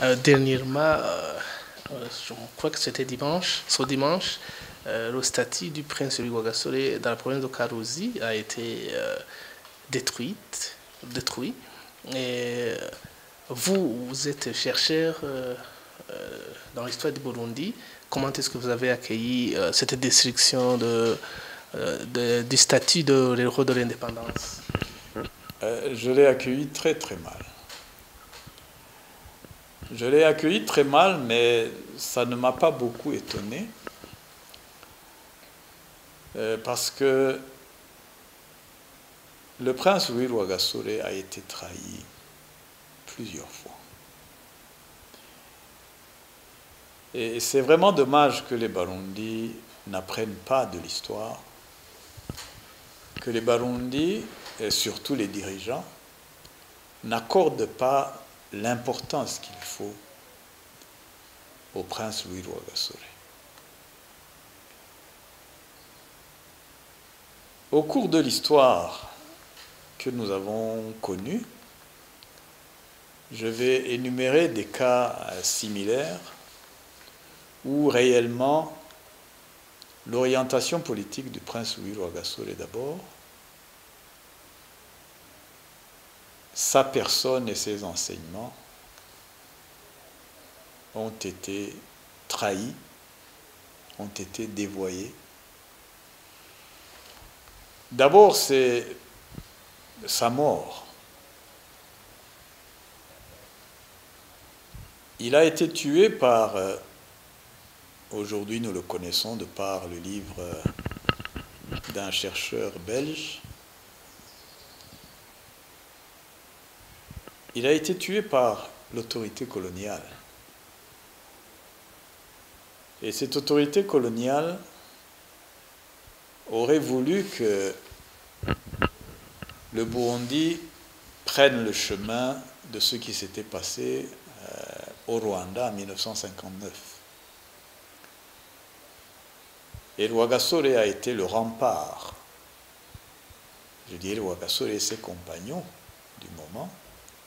Dernièrement, je crois que c'était dimanche, ce dimanche, le statut du prince Louis Rwagasore dans la province de Karuzi a été détruit. Et vous êtes chercheur dans l'histoire du Burundi. Comment est-ce que vous avez accueilli cette destruction du statut de l'héros de l'indépendance? Je l'ai accueilli très très mal. Je l'ai accueilli très mal, mais ça ne m'a pas beaucoup étonné. Parce que le prince Louis Rwagasore a été trahi plusieurs fois. Et c'est vraiment dommage que les Barundi n'apprennent pas de l'histoire, que les Barundi, et surtout les dirigeants, n'accordent pas l'importance qu'il faut au prince Louis Rwagasore. Au cours de l'histoire que nous avons connue, je vais énumérer des cas similaires où réellement l'orientation politique du prince Louis Rwagasore d'abord, sa personne et ses enseignements ont été trahis, ont été dévoyés. D'abord, c'est sa mort. Il a été tué par, aujourd'hui nous le connaissons de par le livre d'un chercheur belge, il a été tué par l'autorité coloniale. Et cette autorité coloniale aurait voulu que le Burundi prenne le chemin de ce qui s'était passé au Rwanda en 1959. Et Rwagasore a été le rempart, je dirais Rwagasore et ses compagnons du moment,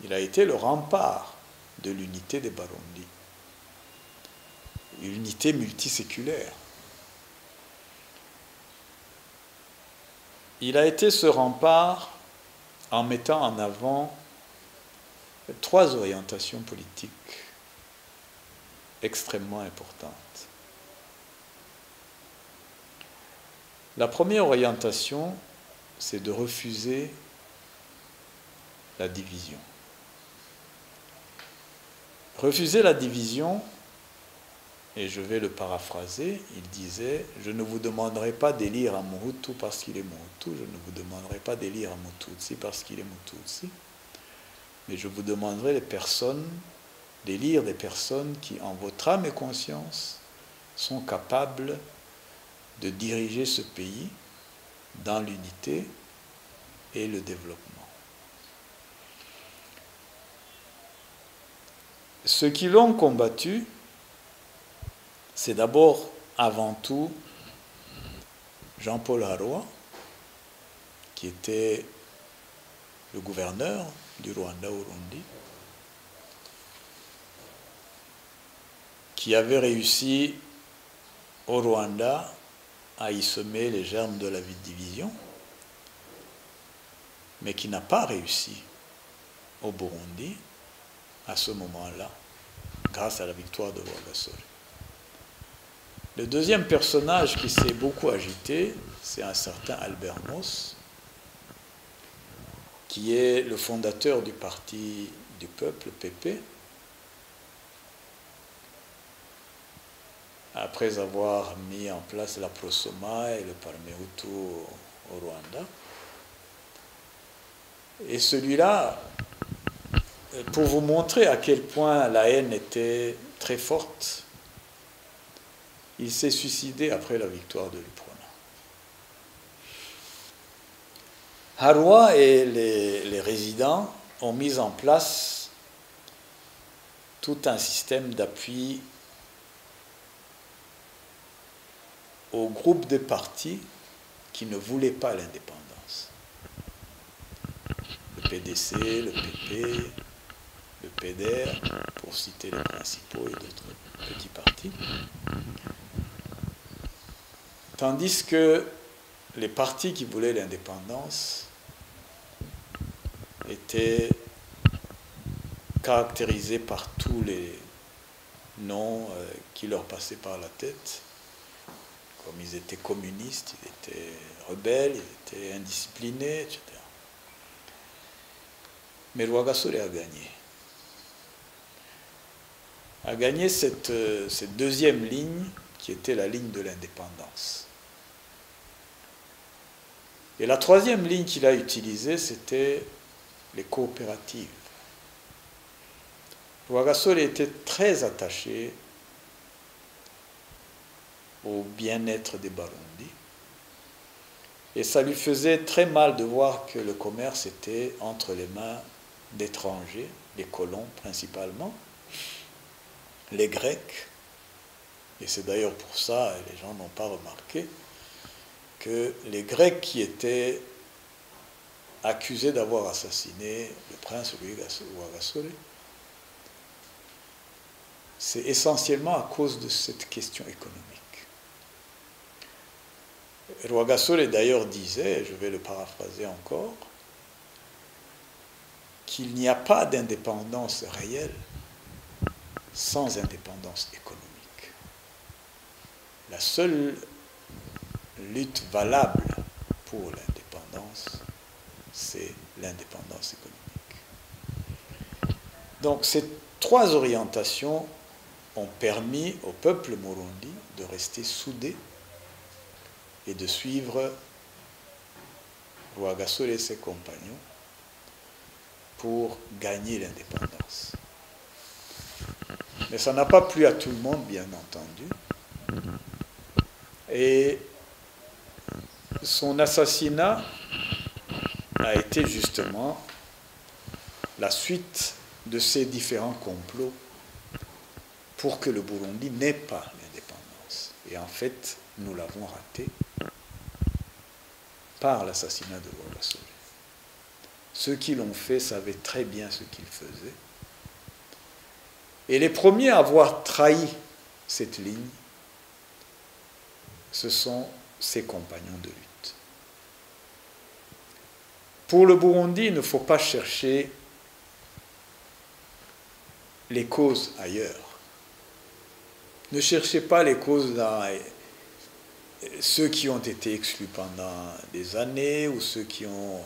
il a été le rempart de l'unité des Barundi, une unité multiséculaire. Il a été ce rempart en mettant en avant trois orientations politiques extrêmement importantes. La première orientation, c'est de refuser la division. Refuser la division, et je vais le paraphraser, il disait « Je ne vous demanderai pas d'élire un Mohutu parce qu'il est Mohutu, je ne vous demanderai pas d'élire un Mututsi parce qu'il est Mututsi, mais je vous demanderai d'élire des personnes qui, en votre âme et conscience, sont capables de diriger ce pays dans l'unité et le développement. » Ceux qui l'ont combattu, c'est d'abord, avant tout, Jean-Paul Haroua, qui était le gouverneur du Rwanda-Urundi, qui avait réussi au Rwanda à y semer les germes de la division, mais qui n'a pas réussi au Burundi à ce moment-là, grâce à la victoire de Rwagasore. Le deuxième personnage qui s'est beaucoup agité, c'est un certain Albert Moss, qui est le fondateur du Parti du Peuple, PP, après avoir mis en place la Prosoma et le Parmehutu au Rwanda. Et celui-là, pour vous montrer à quel point la haine était très forte, il s'est suicidé après la victoire de l'UPRONA. Haroua et les résidents ont mis en place tout un système d'appui aux groupes de partis qui ne voulaient pas l'indépendance. Le PDC, le PP, le PDR, pour citer les principaux et d'autres petits partis. Tandis que les partis qui voulaient l'indépendance étaient caractérisés par tous les noms qui leur passaient par la tête. Comme ils étaient communistes, ils étaient rebelles, ils étaient indisciplinés, etc. Mais Rwagasore a gagné. A gagné cette deuxième ligne qui était la ligne de l'indépendance. Et la troisième ligne qu'il a utilisée, c'était les coopératives. Rwagasore était très attaché au bien-être des Barundi. Et ça lui faisait très mal de voir que le commerce était entre les mains d'étrangers, les colons principalement, les Grecs. Et c'est d'ailleurs pour ça, et les gens n'ont pas remarqué, que les Grecs qui étaient accusés d'avoir assassiné le prince Rwagasore, c'est essentiellement à cause de cette question économique. Rwagasore d'ailleurs disait, je vais le paraphraser encore, qu'il n'y a pas d'indépendance réelle sans indépendance économique. La seule lutte valable pour l'indépendance, c'est l'indépendance économique. Donc ces trois orientations ont permis au peuple murundi de rester soudé et de suivre Rwagasore et ses compagnons pour gagner l'indépendance. Mais ça n'a pas plu à tout le monde, bien entendu. Et son assassinat a été justement la suite de ces différents complots pour que le Burundi n'ait pas l'indépendance. Et en fait, nous l'avons raté par l'assassinat de Rwagasore. Ceux qui l'ont fait savaient très bien ce qu'ils faisaient. Et les premiers à avoir trahi cette ligne, ce sont ses compagnons de lutte. Pour le Burundi, il ne faut pas chercher les causes ailleurs. Ne cherchez pas les causes dans ceux qui ont été exclus pendant des années ou ceux qui ont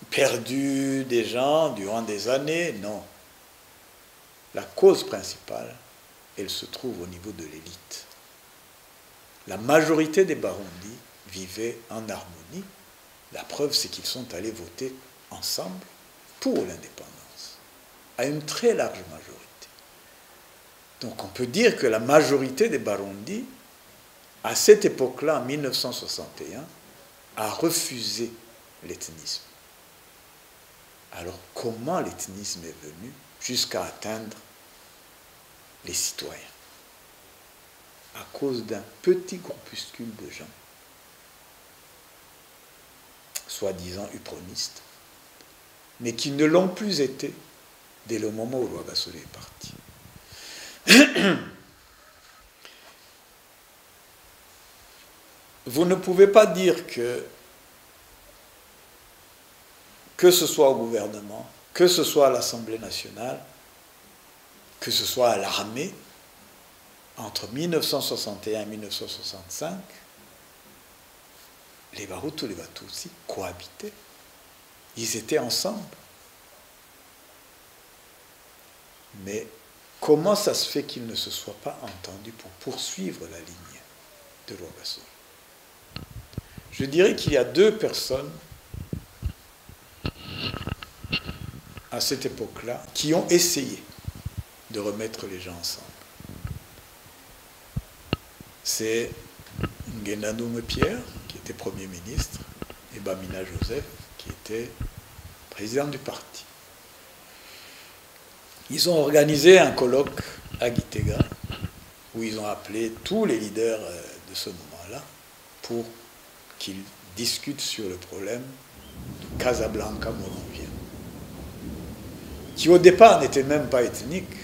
perdu des gens durant des années. Non. La cause principale, elle se trouve au niveau de l'élite. La majorité des Barundi vivaient en harmonie. La preuve, c'est qu'ils sont allés voter ensemble pour l'indépendance, à une très large majorité. Donc on peut dire que la majorité des Barundi, à cette époque-là, en 1961, a refusé l'ethnisme. Alors comment l'ethnisme est venu jusqu'à atteindre les citoyens? À cause d'un petit groupuscule de gens, soi-disant upronistes, mais qui ne l'ont plus été dès le moment où Rwagasore est parti. Vous ne pouvez pas dire que ce soit au gouvernement, que ce soit à l'Assemblée nationale, que ce soit à l'armée, entre 1961 et 1965, les Bahutu et les Batutsi cohabitaient. Ils étaient ensemble. Mais comment ça se fait qu'ils ne se soient pas entendus pour poursuivre la ligne de Rwagasore? Je dirais qu'il y a deux personnes à cette époque-là qui ont essayé de remettre les gens ensemble. C'est Ngendanumwe Pierre, qui était Premier ministre, et Bamina Joseph, qui était président du parti. Ils ont organisé un colloque à Gitega, où ils ont appelé tous les leaders de ce moment-là pour qu'ils discutent sur le problème Casablanca moronvien, qui au départ n'était même pas ethnique,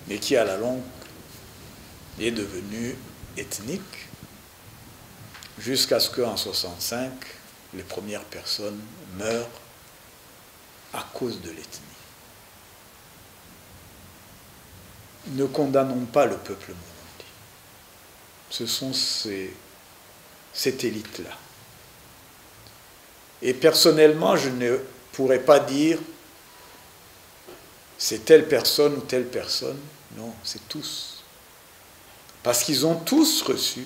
mais qui à la longue est devenu ethnique, jusqu'à ce qu'en 1965, les premières personnes meurent à cause de l'ethnie. Ne condamnons pas le peuple morundi. Ce sont cette élite-là. Et personnellement, je ne pourrais pas dire c'est telle personne ou telle personne. Non, c'est tous. Parce qu'ils ont tous reçu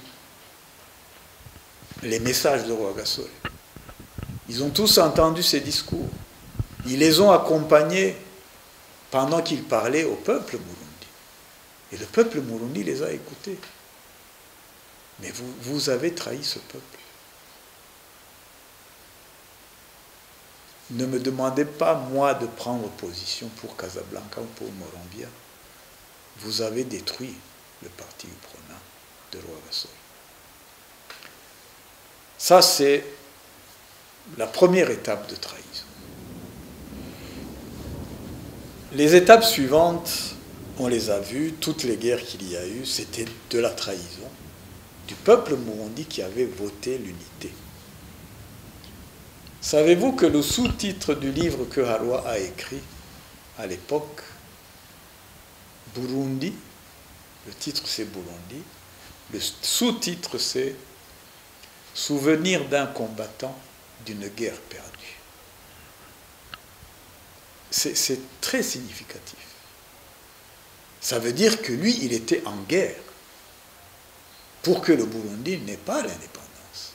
les messages de Rwagasore. Ils ont tous entendu ses discours. Ils les ont accompagnés pendant qu'il parlait au peuple murundi. Et le peuple murundi les a écoutés. Mais vous avez trahi ce peuple. Ne me demandez pas, moi, de prendre position pour Casablanca ou pour Moronvia. Vous avez détruit le parti UPRONA de Rwagasore. Ça, c'est la première étape de trahison. Les étapes suivantes, on les a vues, toutes les guerres qu'il y a eu, c'était de la trahison du peuple murundi qui avait voté l'unité. Savez-vous que le sous-titre du livre que Harwa a écrit à l'époque, Burundi, le titre c'est Burundi, le sous-titre c'est Souvenir d'un combattant d'une guerre perdue. C'est très significatif. Ça veut dire que lui, il était en guerre pour que le Burundi n'ait pas l'indépendance.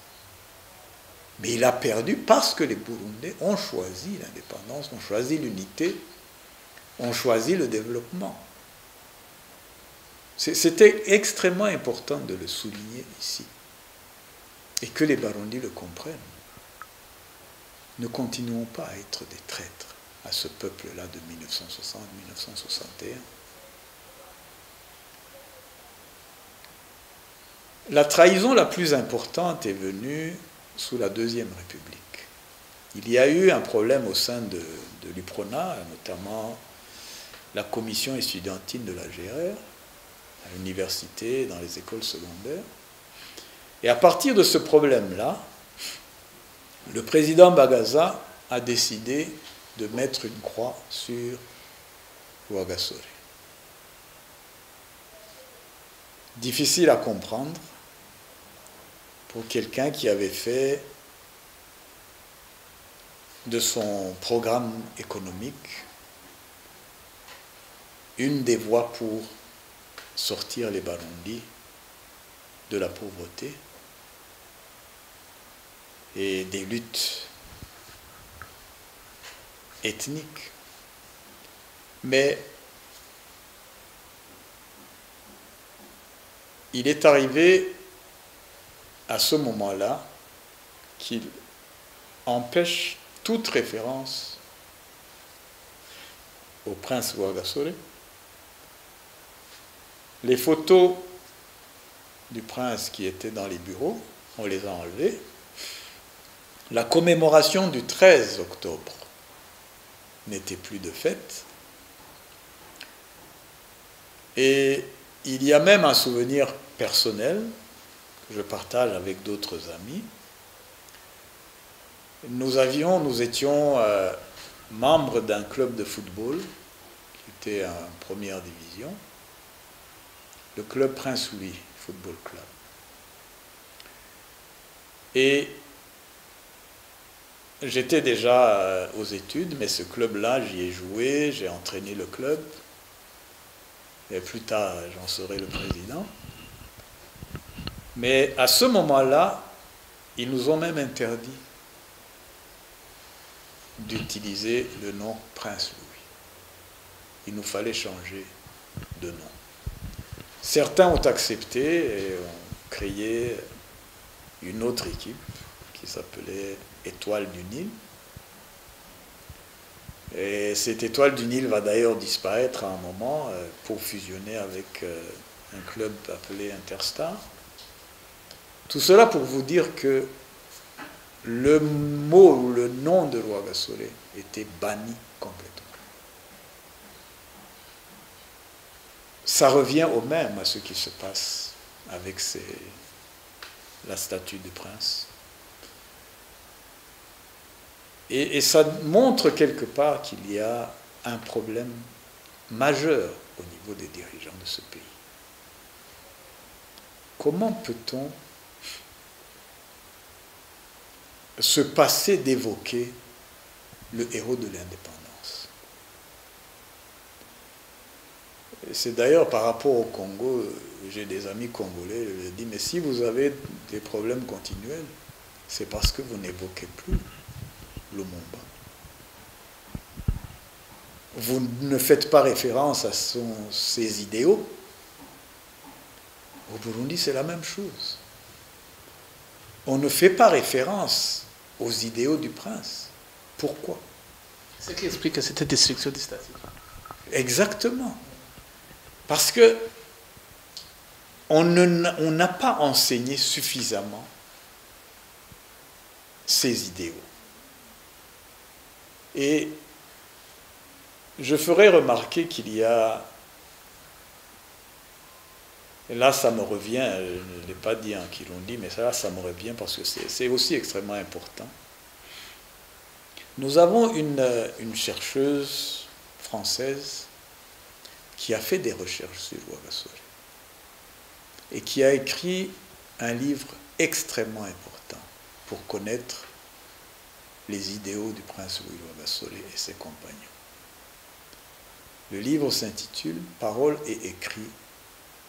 Mais il a perdu parce que les Burundais ont choisi l'indépendance, ont choisi l'unité, ont choisi le développement. C'était extrêmement important de le souligner ici. Et que les Barundi le comprennent. Ne continuons pas à être des traîtres à ce peuple-là de 1960-1961. La trahison la plus importante est venue sous la Deuxième République. Il y a eu un problème au sein de l'UPRONA, notamment la commission estudiantine de la GR, à l'université, dans les écoles secondaires. Et à partir de ce problème-là, le président Bagaza a décidé de mettre une croix sur Rwagasore. Difficile à comprendre pour quelqu'un qui avait fait de son programme économique une des voies pour sortir les Barundi de la pauvreté et des luttes ethniques. Mais il est arrivé à ce moment-là qu'il empêche toute référence au prince Rwagasore. Les photos du prince qui étaient dans les bureaux, on les a enlevées. La commémoration du 13 octobre n'était plus de fête. Et il y a même un souvenir personnel que je partage avec d'autres amis. Nous étions membres d'un club de football qui était en première division, le club Prince Louis Football Club. Et j'étais déjà aux études, mais ce club-là, j'y ai joué, j'ai entraîné le club. Et plus tard, j'en serai le président. Mais à ce moment-là, ils nous ont même interdit d'utiliser le nom Prince Louis. Il nous fallait changer de nom. Certains ont accepté et ont créé une autre équipe qui s'appelait Étoile du Nil. Et cette Étoile du Nil va d'ailleurs disparaître à un moment pour fusionner avec un club appelé Interstar. Tout cela pour vous dire que le mot ou le nom de Rwagasore était banni complètement. Ça revient au même à ce qui se passe avec la statue du prince. Et ça montre quelque part qu'il y a un problème majeur au niveau des dirigeants de ce pays. Comment peut-on se passer d'évoquer le héros de l'indépendance? C'est d'ailleurs par rapport au Congo, j'ai des amis congolais, je leur dis, mais si vous avez des problèmes continuels, c'est parce que vous n'évoquez plus Lumumba. Vous ne faites pas référence à ses idéaux. Au Burundi, c'est la même chose. On ne fait pas référence aux idéaux du prince. Pourquoi? Ce qui explique cette destruction du statut. Exactement. Parce que on n'a pas enseigné suffisamment ces idéaux. Et je ferai remarquer qu'il y a, et là ça me revient, je ne l'ai pas dit en Kirundi, mais ça me revient parce que c'est aussi extrêmement important. Nous avons une chercheuse française qui a fait des recherches sur Rwagasore et qui a écrit un livre extrêmement important pour connaître les idéaux du prince Louis Rwagasore et ses compagnons. Le livre s'intitule « Paroles et écrits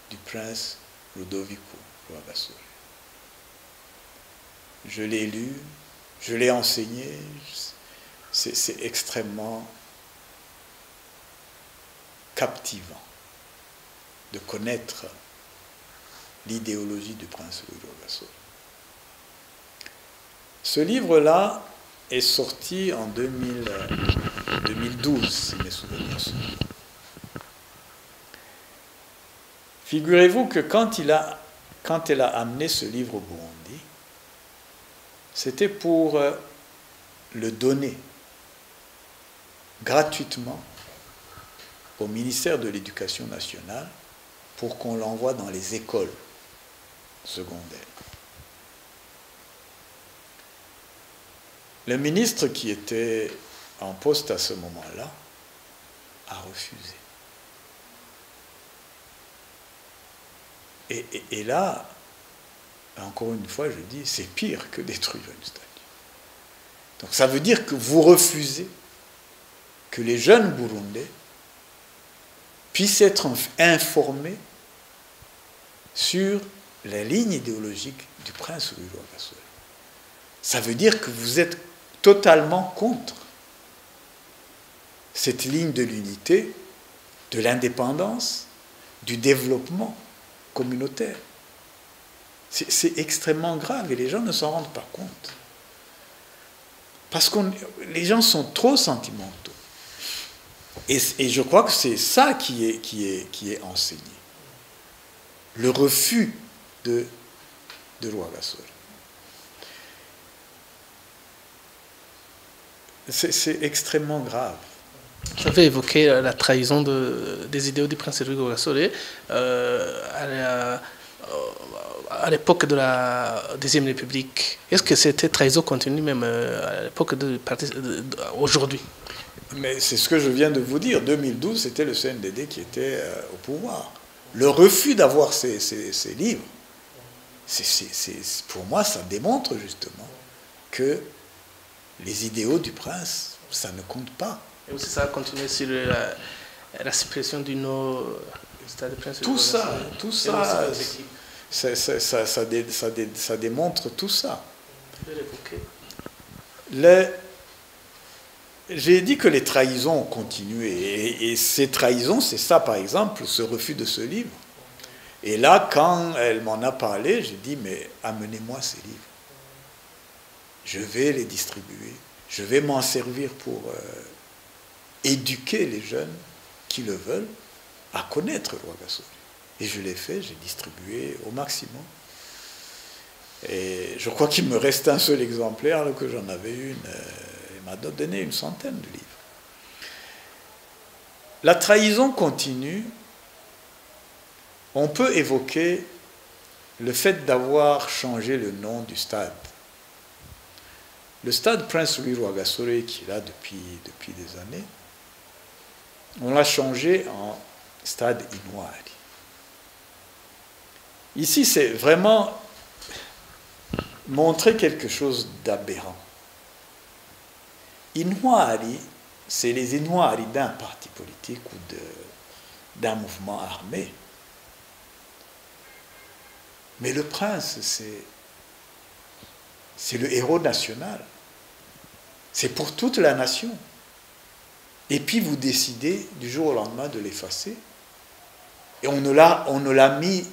du prince Ludovico Rwagasore ». Je l'ai lu, je l'ai enseigné, c'est extrêmement captivant de connaître l'idéologie du prince Louis Rwagasore. Ce livre-là est sorti en 2012, si mes souvenirs sont bons. Figurez-vous que quand elle a amené ce livre au Burundi, c'était pour le donner gratuitement au ministère de l'Éducation nationale pour qu'on l'envoie dans les écoles secondaires. Le ministre qui était en poste à ce moment-là a refusé. Et là, encore une fois, je dis, c'est pire que détruire une statue. Donc ça veut dire que vous refusez que les jeunes Burundais puissent être informés sur la ligne idéologique du prince Louis Rwagasore. Ça veut dire que vous êtes totalement contre cette ligne de l'unité, de l'indépendance, du développement communautaire. C'est extrêmement grave et les gens ne s'en rendent pas compte. Parce que les gens sont trop sentimentaux. Et je crois que c'est ça qui est enseigné. Le refus de Rwagasore. C'est extrêmement grave. J'avais évoqué la trahison des idéaux du prince Louis Rwagasore à l'époque de la Deuxième République. Est-ce que cette trahison continue même à l'époque aujourd'hui? Mais c'est ce que je viens de vous dire. 2012, c'était le CNDD qui était au pouvoir. Le refus d'avoir ces livres, pour moi, ça démontre justement que les idéaux du prince, ça ne compte pas. Et aussi ça a continué sur la suppression du nom du stade de Prince. Tout ça, ça démontre tout ça. J'ai dit que les trahisons ont continué. Et ces trahisons, c'est ça, par exemple, ce refus de ce livre. Et là, quand elle m'en a parlé, j'ai dit, mais amenez-moi ces livres. Je vais les distribuer. Je vais m'en servir pour éduquer les jeunes qui le veulent à connaître Rwagasore. Et je l'ai fait, j'ai distribué au maximum. Et je crois qu'il me reste un seul exemplaire, alors que j'en avais une. Il m'a donné une centaine de livres. La trahison continue. On peut évoquer le fait d'avoir changé le nom du stade. Le stade Prince Louis Rwagasore, qui est là depuis des années, on l'a changé en stade Intwari. Ici, c'est vraiment montrer quelque chose d'aberrant. Intwari, c'est les Intwari d'un parti politique ou d'un mouvement armé. Mais le prince, c'est le héros national. C'est pour toute la nation. Et puis vous décidez du jour au lendemain de l'effacer. Et on ne l'a mis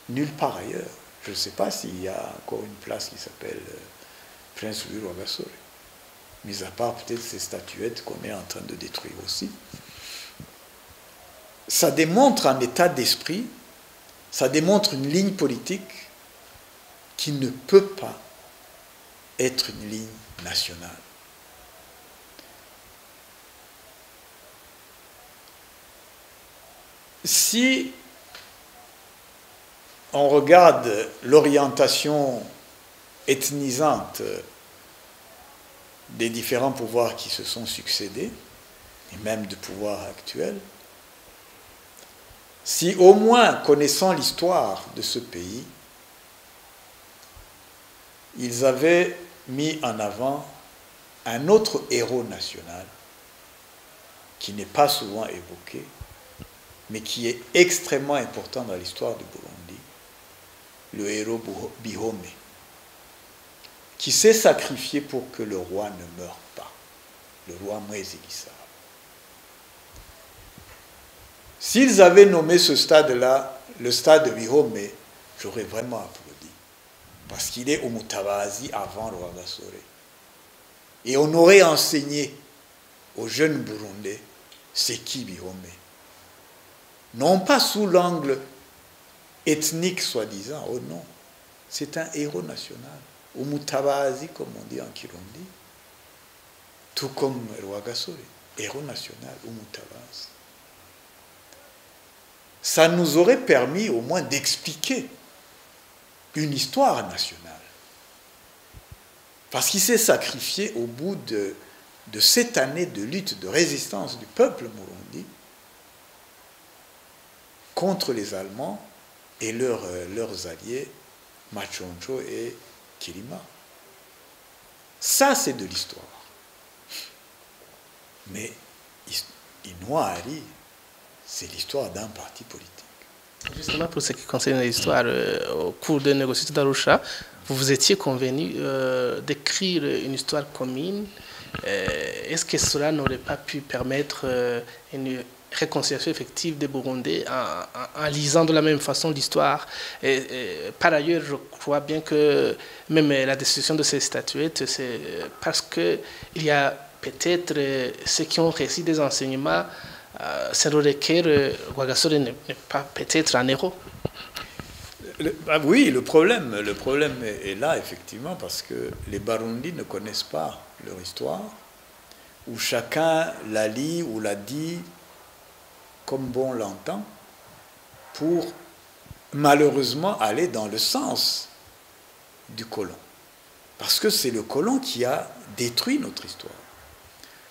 nulle part ailleurs. Je ne sais pas s'il y a encore une place qui s'appelle Prince Louis Rwagasore. Mis à part peut-être ces statuettes qu'on est en train de détruire aussi. Ça démontre un état d'esprit, ça démontre une ligne politique qui ne peut pas être une ligne nationale. Si on regarde l'orientation ethnisante des différents pouvoirs qui se sont succédés, et même du pouvoir actuel, si au moins, connaissant l'histoire de ce pays, ils avaient mis en avant un autre héros national qui n'est pas souvent évoqué, mais qui est extrêmement important dans l'histoire du Burundi, le héros Bihome, qui s'est sacrifié pour que le roi ne meure pas, le roi Mwezi Gisabo. S'ils avaient nommé ce stade-là, le stade Bihome, j'aurais vraiment applaudi, parce qu'il est au Mutabazi avant Rwagasore. Et on aurait enseigné aux jeunes Burundais c'est qui Bihome. Non pas sous l'angle ethnique soi-disant, oh non, c'est un héros national. Au Mutabazi, comme on dit en Kirundi, tout comme Rwagasore, héros national, au Mutabazi. Ça nous aurait permis au moins d'expliquer une histoire nationale. Parce qu'il s'est sacrifié au bout de 7 années de lutte, de résistance du peuple murundi contre les Allemands et leurs alliés, Machonjo et Kirima. Ça, c'est de l'histoire. Mais Intwari, c'est l'histoire d'un parti politique. Justement, pour ce qui concerne l'histoire, au cours des négociations d'Arusha, vous étiez convenu d'écrire une histoire commune. Est-ce que cela n'aurait pas pu permettre une réconciliation effective des Burundais en lisant de la même façon l'histoire? Par ailleurs, je crois bien que même la destruction de ces statuettes, c'est parce qu'il y a peut-être ceux qui ont reçu des enseignements selon lesquels Rwagasore n'est pas peut-être un héros. Oui, le problème est là, effectivement, parce que les Barundi ne connaissent pas leur histoire, où chacun la lit ou la dit comme bon l'entend, pour malheureusement aller dans le sens du colon. Parce que c'est le colon qui a détruit notre histoire.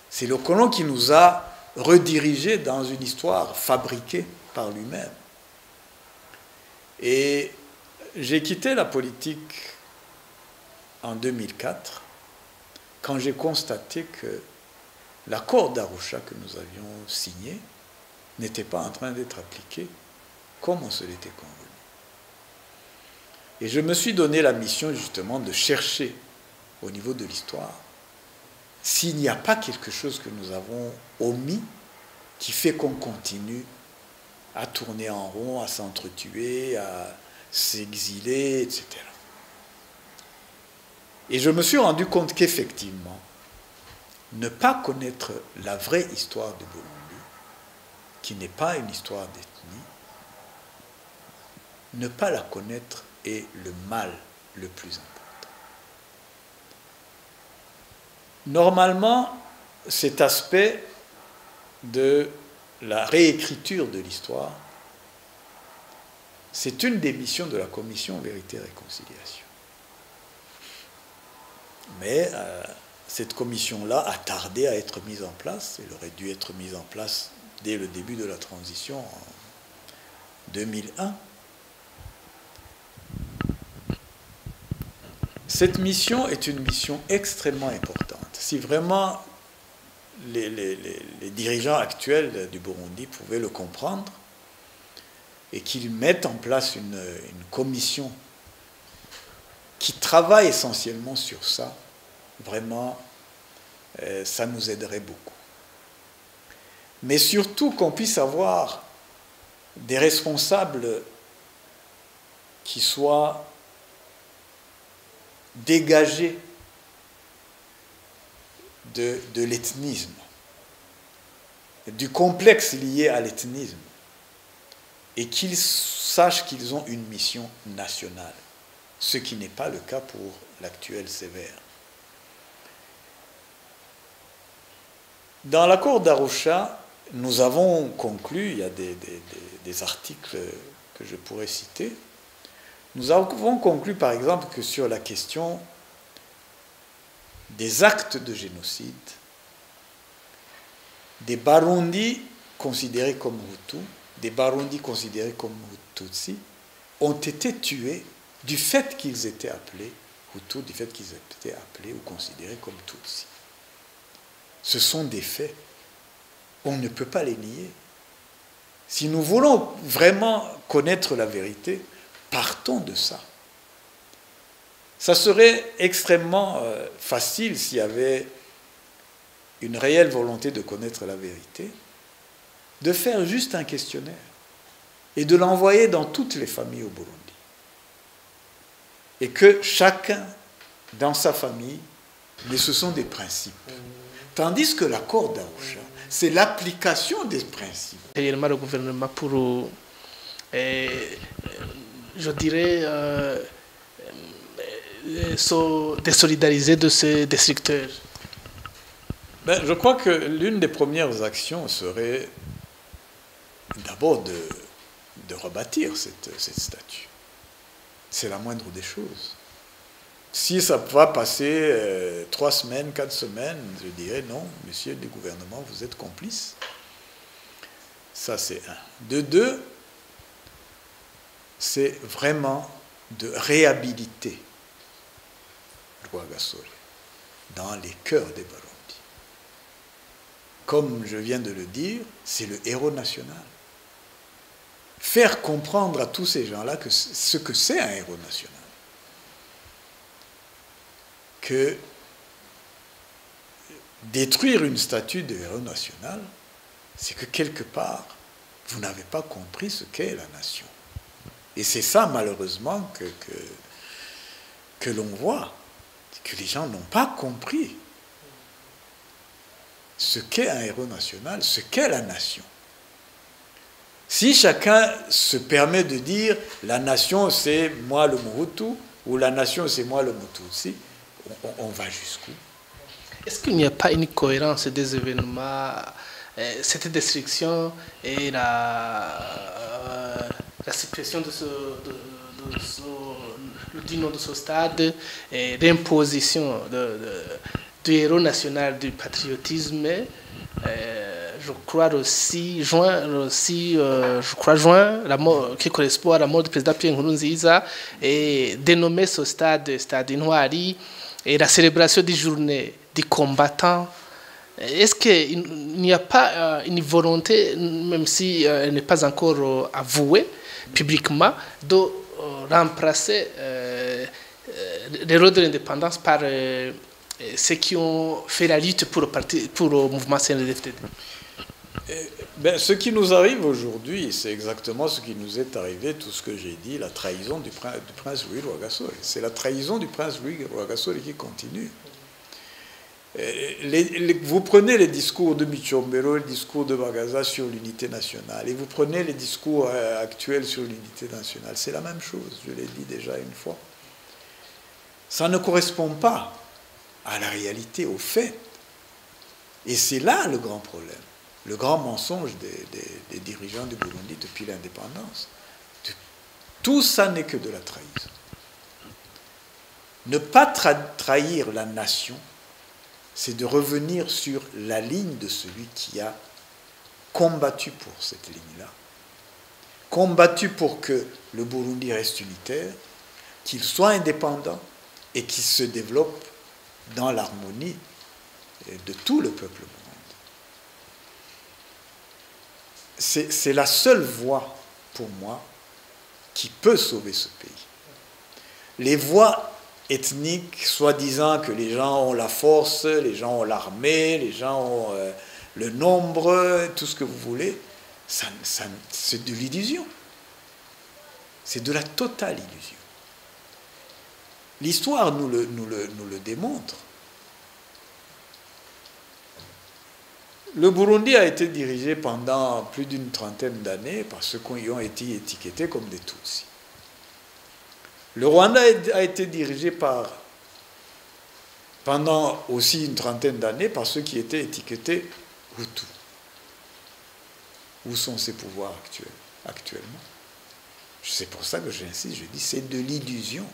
C'est le colon qui nous a redirigés dans une histoire fabriquée par lui-même. Et j'ai quitté la politique en 2004 quand j'ai constaté que l'accord d'Arusha que nous avions signé n'était pas en train d'être appliqué comme on se l'était convenu. Et je me suis donné la mission justement de chercher au niveau de l'histoire s'il n'y a pas quelque chose que nous avons omis qui fait qu'on continue à tourner en rond, à s'entretuer, à s'exiler, etc. Et je me suis rendu compte qu'effectivement, ne pas connaître la vraie histoire de Burundi, qui n'est pas une histoire d'ethnie, ne pas la connaître est le mal le plus important. Normalement, cet aspect de la réécriture de l'histoire, c'est une des missions de la commission Vérité et Réconciliation. Mais cette commission-là a tardé à être mise en place. Elle aurait dû être mise en place dès le début de la transition en 2001. Cette mission est une mission extrêmement importante. Si vraiment les dirigeants actuels du Burundi pouvaient le comprendre et qu'ils mettent en place une commission qui travaille essentiellement sur ça, vraiment, ça nous aiderait beaucoup. Mais surtout qu'on puisse avoir des responsables qui soient dégagés de l'ethnisme, du complexe lié à l'ethnisme, et qu'ils sachent qu'ils ont une mission nationale, ce qui n'est pas le cas pour l'actuel Sévère. Dans l'accord d'Arusha, nous avons conclu, il y a des articles que je pourrais citer, nous avons conclu par exemple que sur la question des actes de génocide, des Barundi considérés comme Hutus, des Barundi considérés comme Tutsi, ont été tués du fait qu'ils étaient appelés Hutus, du fait qu'ils étaient appelés ou considérés comme Tutsi. Ce sont des faits. On ne peut pas les nier. Si nous voulons vraiment connaître la vérité, partons de ça. Ça serait extrêmement facile s'il y avait une réelle volonté de connaître la vérité, de faire juste un questionnaire et de l'envoyer dans toutes les familles au Burundi. Et que chacun, dans sa famille, mais ce sont des principes. Tandis que l'accord d'Arusha, c'est l'application des principes. Le gouvernement pour, je dirais, désolidariser de ces destructeurs. Je crois que l'une des premières actions serait d'abord de rebâtir cette statue. C'est la moindre des choses. Si ça va passer 3 semaines, 4 semaines, je dirais non, monsieur du gouvernement, vous êtes complice. Ça, c'est un. De deux, c'est vraiment de réhabiliter Rwagasore dans les cœurs des Barundi. Comme je viens de le dire, c'est le héros national. Faire comprendre à tous ces gens-là ce que c'est un héros national. Que détruire une statue de héros national, c'est que quelque part, vous n'avez pas compris ce qu'est la nation. Et c'est ça, malheureusement, que l'on voit, que les gens n'ont pas compris ce qu'est un héros national, ce qu'est la nation. Si chacun se permet de dire la nation c'est moi le Mohutu ou la nation c'est moi le Mututsi, on va jusqu'où? Est-ce qu'il n'y a pas une cohérence des événements, cette destruction et la suppression du nom de ce stade et l'imposition du héros national du patriotisme, je crois aussi juin, qui correspond à la mort du président Pierre Nkurunziza, et dénommer ce stade Intwari, et la célébration des journées des combattants. Est-ce qu'il n'y a pas une volonté, même si elle n'est pas encore avouée publiquement, de remplacer l'héros de l'indépendance par ceux qui ont fait la lutte pour le mouvement CNDD-FDD? Ce qui nous arrive aujourd'hui, c'est exactement ce qui nous est arrivé, tout ce que j'ai dit, la trahison du prince Louis Rwagasore. C'est la trahison du prince Louis Rwagasore qui continue. Vous prenez les discours de Michombero, le discours de Bagaza sur l'unité nationale, et vous prenez les discours actuels sur l'unité nationale, c'est la même chose, je l'ai dit déjà une fois. Ça ne correspond pas à la réalité, au fait. Et c'est là le grand problème, le grand mensonge des dirigeants du Burundi depuis l'indépendance. Tout ça n'est que de la trahison. Ne pas trahir la nation, c'est de revenir sur la ligne de celui qui a combattu pour cette ligne-là, combattu pour que le Burundi reste unitaire, qu'il soit indépendant et qu'il se développe dans l'harmonie de tout le peuple burundais. C'est la seule voie, pour moi, qui peut sauver ce pays. Les voies ethniques, soi-disant que les gens ont la force, les gens ont l'armée, les gens ont le nombre, tout ce que vous voulez, c'est de l'illusion. C'est de la totale illusion. L'histoire nous le démontre. Le Burundi a été dirigé pendant plus d'une trentaine d'années par ceux qui ont été étiquetés comme des Tutsis. Le Rwanda a été dirigé pendant aussi une trentaine d'années par ceux qui étaient étiquetés Hutus. Où sont ces pouvoirs actuellement? C'est pour ça que j'insiste, je dis c'est de l'illusion.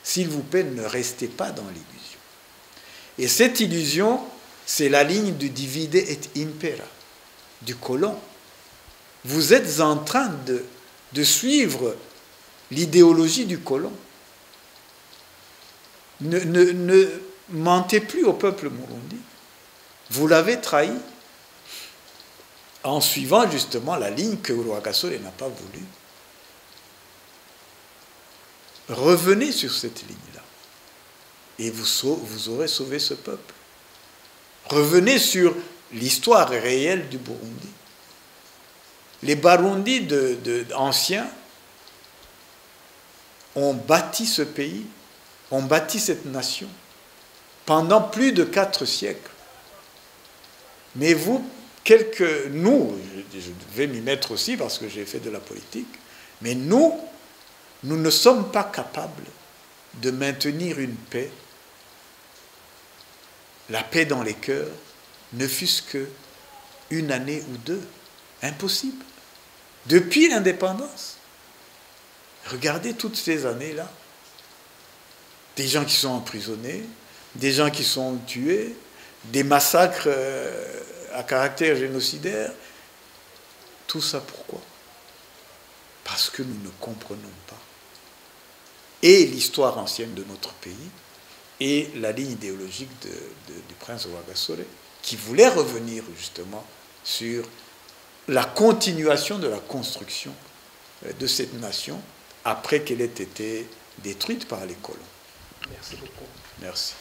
S'il vous plaît, ne restez pas dans l'illusion. Et cette illusion, c'est la ligne du divide et impera, du colon. Vous êtes en train de suivre l'idéologie du colon. Ne mentez plus au peuple burundi. Vous l'avez trahi en suivant justement la ligne que Rwagasore n'a pas voulu. Revenez sur cette ligne-là et vous aurez sauvé ce peuple. Revenez sur l'histoire réelle du Burundi. Les Barundi anciens ont bâti ce pays, ont bâti cette nation pendant plus de 4 siècles. Mais nous, je vais m'y mettre aussi parce que j'ai fait de la politique, mais nous ne sommes pas capables de maintenir une paix, la paix dans les cœurs, ne fût-ce qu'une année ou 2. Impossible. Depuis l'indépendance. Regardez toutes ces années-là. Des gens qui sont emprisonnés, des gens qui sont tués, des massacres à caractère génocidaire. Tout ça pourquoi? Parce que nous ne comprenons pas. Et l'histoire ancienne de notre pays, et la ligne idéologique du prince Rwagasore, qui voulait revenir justement sur la continuation de la construction de cette nation après qu'elle ait été détruite par les colons. Merci beaucoup. Merci.